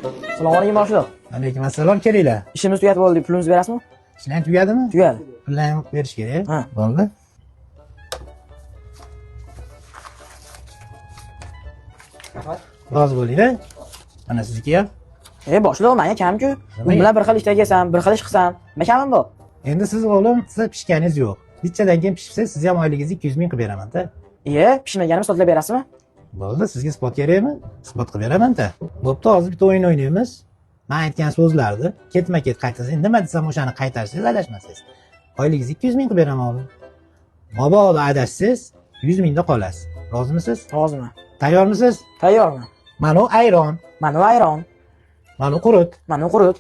Assalomu alaykum boshliq. Alaykum assalom, kelinglar. Ishimiz tugatib bo'ldi. Pulimizni berasizmi? Ishlar tugadimi? Tugadi. Pullarni ham berish kerak. Ha. Bo'ldi. Rozi bo'ling-a? Mana sizniki ham. Boshliq, menga kam-ku. Men bilan bir xil ishda kelsam, bir xil ish qilsam, nima kamim bor? Endi siz o'g'lim, siz pishganingiz yo'q. Bittadan keyin pishibsiz, siz ham oyligingizni 200 ming qilib beraman-da. Pishmaganimni isbotlab berasizmi? Bo'ldi, sizga isbot kerakmi? Isbot qilib beraman-da. Bo'pti, hozir bitta o'yin o'ynaymiz. Men aytgan so'zlarni ketma-ket qaytarsangiz, nima desam o'shani qaytarsangiz adashmasangiz. Oyligingizni 200 ming qilib beraman o'g'lim. Mabodo adashsiz, 100 mingda qolasiz. Rozimisiz? Roziman. Tayyormisiz? Tayyorman. Mana u ayron, Mana ayron, mana u qurut. mana qurut.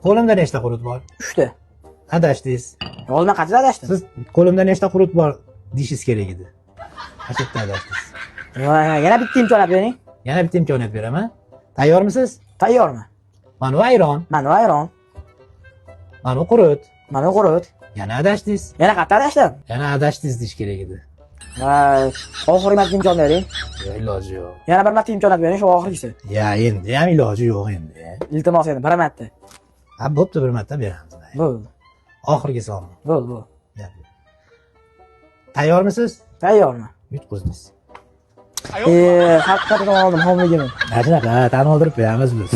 Qo'limda nechta qurut bor? 3 ta. Adashdingiz. Hozir men qancha adashdim? Siz qo'limda nechta qurut bor deyishingiz kerak edi. Qancha adashdingiz? Yana bitta imkoniyat bering. Yana bitta imkoniyat beraman. Tayyormisiz? Tayyorman. Mana u ayron, Mana ayron, mana u qurut. mana qurut. Yana adashdingiz. Yana qayerda adashdim? Yana adashdingiz deyish kerak edi. Oxirgi marta imkoniyat bering. Iloji yo'q. Yana bir marta imkoniyat bering, shu oxirgisi. Endi ham iloji yo'q endi. Iltimos endi bir marta. Ha, bo'pti, bir marta beramiz. Bo'ldi. Oxirgisi olma. Bo'ldi. Tayyormisiz? Tayyorman. Yutqizdingiz. Haqiqatan oldim homligimni. Shunaqa, tan oldirib beramiz biz.